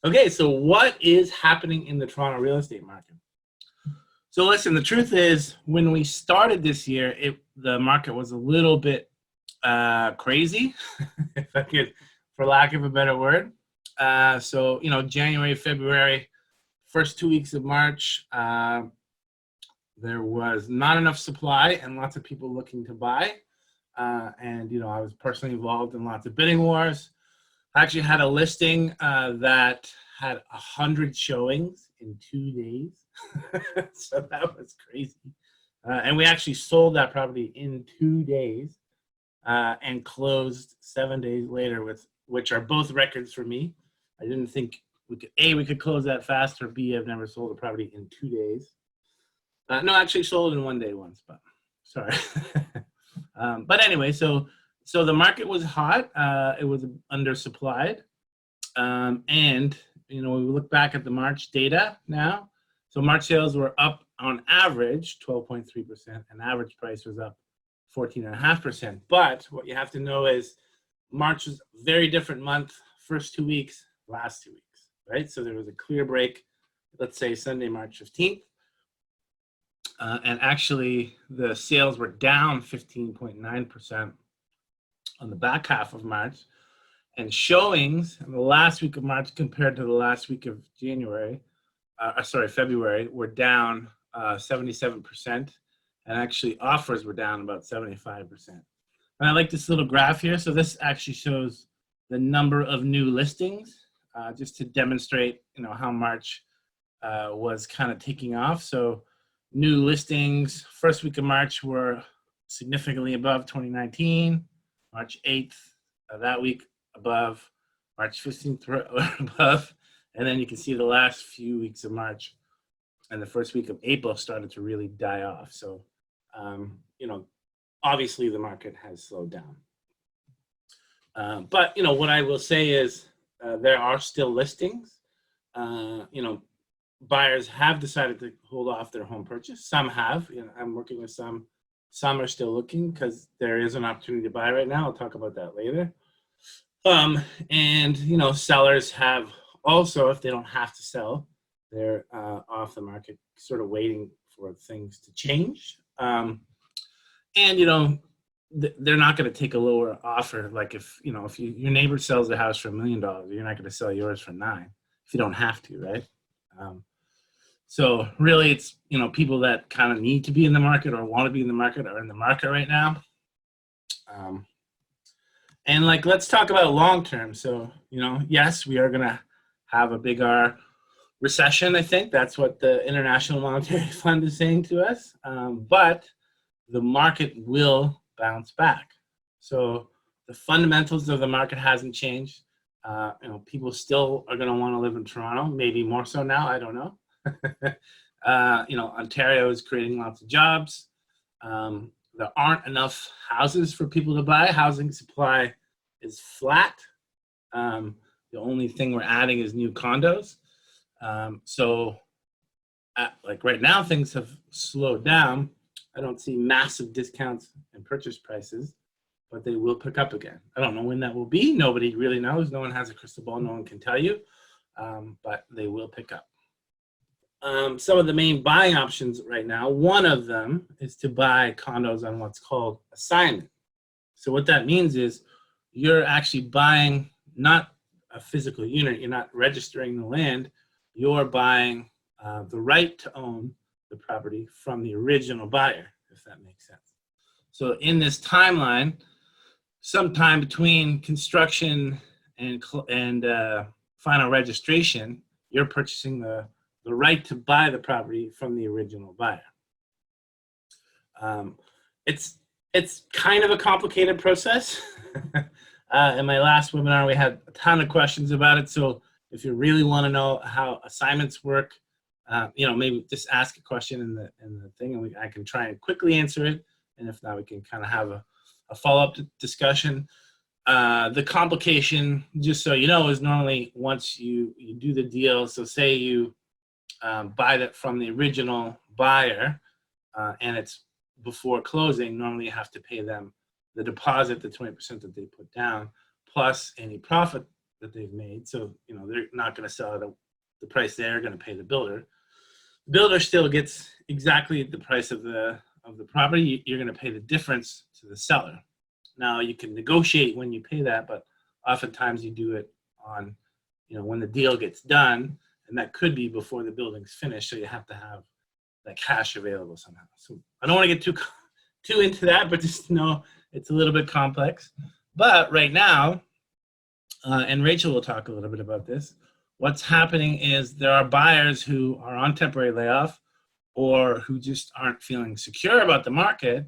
Okay, so what is happening in the Toronto real estate market? So listen, the truth is, when we started this year, the market was a little bit crazy, if I could, for lack of a better word. So January, February, first 2 weeks of March, there was not enough supply and lots of people looking to buy. And I was personally involved in lots of bidding wars. I actually had a listing that had 100 showings in 2 days. So that was crazy. And we actually sold that property in 2 days and closed 7 days later, which are both records for me. I didn't think we could close that fast, or B, I've never sold a property in 2 days. No, actually sold in 1 day once, but sorry. But anyway, so the market was hot. It was undersupplied. And, we look back at the March data now. So March sales were up on average 12.3%, and average price was up 14.5%. But what you have to know is March was a very different month, first 2 weeks, last 2 weeks, right? So there was a clear break, let's say Sunday, March 15th. And actually, the sales were down 15.9% on the back half of March. And showings in the last week of March compared to the last week of February, were down 77%. And actually, offers were down about 75%. And I like this little graph here. So this actually shows the number of new listings, just to demonstrate, how March was kind of taking off. So new listings, first week of March, were significantly above 2019. March 8th, that week above. March 15th above. And then you can see the last few weeks of March and the first week of April started to really die off. So, obviously the market has slowed down. But, what I will say is there are still listings. Buyers have decided to hold off their home purchase. Some have. I'm working with some. Some are still looking because there is an opportunity to buy right now. I'll talk about that later. And sellers have also, if they don't have to sell, they're off the market, sort of waiting for things to change. And they're not going to take a lower offer. Like if your neighbor sells a house for $1 million, you're not going to sell yours for $9 million if you don't have to, right? So really, it's people that kind of need to be in the market or want to be in the market are in the market right now. And let's talk about long term. So yes, we are going to have a big R recession. I think that's what the International Monetary Fund is saying to us. But the market will bounce back. So the fundamentals of the market hasn't changed. People still are going to want to live in Toronto, maybe more so now. I don't know. Ontario is creating lots of jobs. There aren't enough houses for people to buy. Housing supply is flat. The only thing we're adding is new condos. So right now, things have slowed down. I don't see massive discounts in purchase prices, but they will pick up again. I don't know when that will be. Nobody really knows. No one has a crystal ball. No one can tell you, but they will pick up. Some of the main buying options right now, one of them is to buy condos on what's called assignment. So what that means is you're actually buying not a physical unit. You're not registering the land. You're buying the right to own the property from the original buyer, if that makes sense. So in this timeline, sometime between construction and final registration, you're purchasing the right to buy the property from the original buyer. It's kind of a complicated process. In my last webinar, we had a ton of questions about it. So if you really want to know how assignments work, maybe just ask a question in the thing, and I can try and quickly answer it. And if not, we can kind of have a follow-up discussion. The complication, just so you know, is normally once you do the deal. So say you buy that from the original buyer, and it's before closing, normally you have to pay them the deposit, the 20% that they put down, plus any profit that they've made. So, you know, they're not going to sell it at the price they're going to pay the builder. The builder still gets exactly the price of the property. You're going to pay the difference to the seller. Now, you can negotiate when you pay that, but oftentimes you do it on, you know, when the deal gets done, and that could be before the building's finished. So you have to have that cash available somehow. So I don't want to get too into that, but just know it's a little bit complex. But right now, and Rachel will talk a little bit about this, what's happening is there are buyers who are on temporary layoff or who just aren't feeling secure about the market,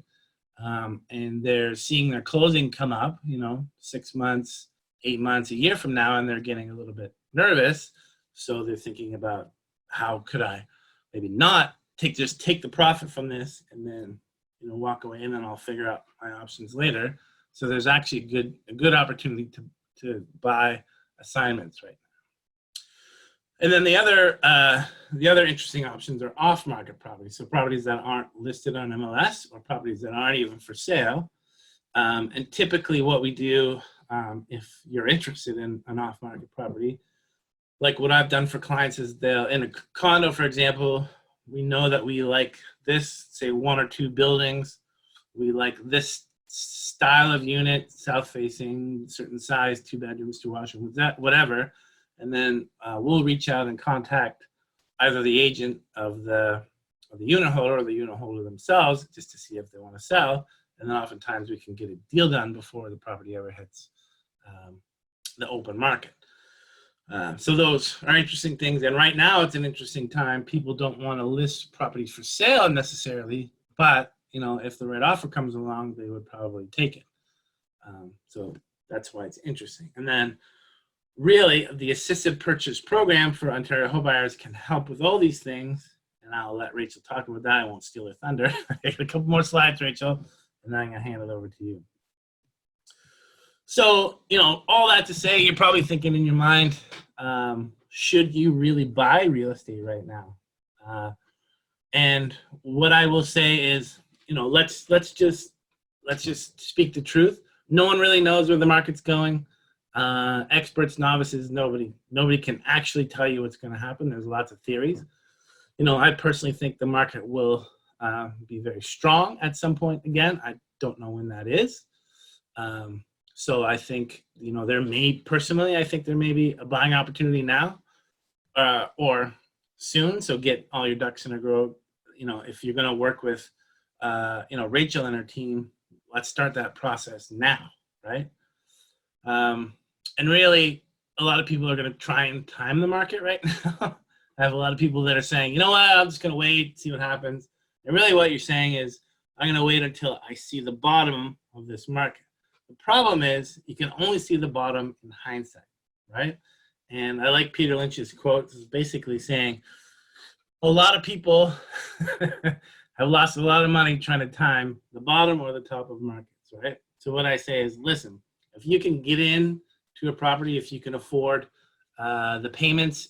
and they're seeing their closing come up, you know, 6 months, 8 months, a year from now, and they're getting a little bit nervous. So they're thinking about, how could I maybe not just take the profit from this and then, you know, walk away, and then I'll figure out my options later. So there's actually a good opportunity to buy assignments right now. And then the other interesting options are off-market properties. So properties that aren't listed on MLS, or properties that aren't even for sale. And typically what we do, if you're interested in an off-market property, like what I've done for clients is in a condo, for example, we know that we like this, say 1 or 2 buildings. We like this style of unit, south facing, certain size, 2 bedrooms, 2 washrooms, that whatever. And then we'll reach out and contact either the agent of the unit holder or the unit holder themselves, just to see if they want to sell. And then oftentimes we can get a deal done before the property ever hits the open market. So those are interesting things. And right now it's an interesting time. People don't want to list properties for sale necessarily, but, you know, if the right offer comes along, they would probably take it. So that's why it's interesting. And then really, the assisted purchase program for Ontario homebuyers can help with all these things. And I'll let Rachel talk about that. I won't steal her thunder. I got a couple more slides, Rachel, and then I'm going to hand it over to you. So, you know, all that to say, you're probably thinking in your mind, should you really buy real estate right now? And what I will say is, you know, let's just speak the truth. No one really knows where the market's going. Experts, novices, nobody can actually tell you what's going to happen. There's lots of theories. You know, I personally think the market will be very strong at some point again. I don't know when that is. So I think, you know, I think there may be a buying opportunity now or soon. So get all your ducks in a row. You know, if you're going to work with, you know, Rachel and her team, let's start that process now, right? And really, a lot of people are going to try and time the market right now. I have a lot of people that are saying, you know what, I'm just going to wait, see what happens. And really what you're saying is, I'm going to wait until I see the bottom of this market. The problem is, you can only see the bottom in hindsight, right? And I like Peter Lynch's quote. It's basically saying, a lot of people have lost a lot of money trying to time the bottom or the top of markets, right? So what I say is, listen, if you can get in to a property, if you can afford the payments,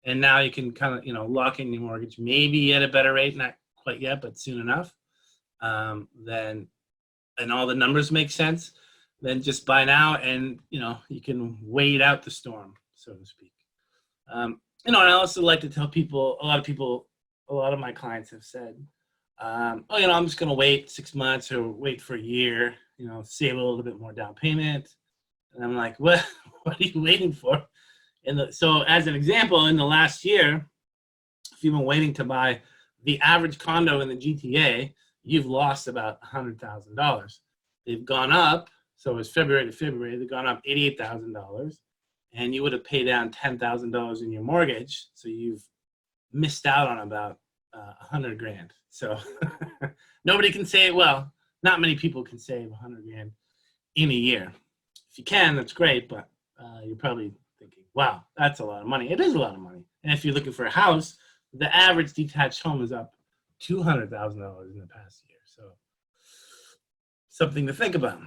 and now you can kind of, you know, lock in your mortgage, maybe at a better rate, not quite yet, but soon enough, then, and all the numbers make sense, then just buy now, and, you know, you can wait out the storm, so to speak. You know, and I also like to tell people, a lot of my clients have said, oh, you know, I'm just going to wait 6 months or wait for a year, you know, save a little bit more down payment. And I'm like, what are you waiting for? So as an example, in the last year, if you've been waiting to buy the average condo in the GTA, you've lost about $100,000. They've gone up. So it's February to February, they've gone up $88,000, and you would have paid down $10,000 in your mortgage. So you've missed out on about $100,000. So nobody can say, well, not many people can save $100,000 in a year. If you can, that's great, but you're probably thinking, wow, that's a lot of money. It is a lot of money. And if you're looking for a house, the average detached home is up $200,000 in the past year. So something to think about.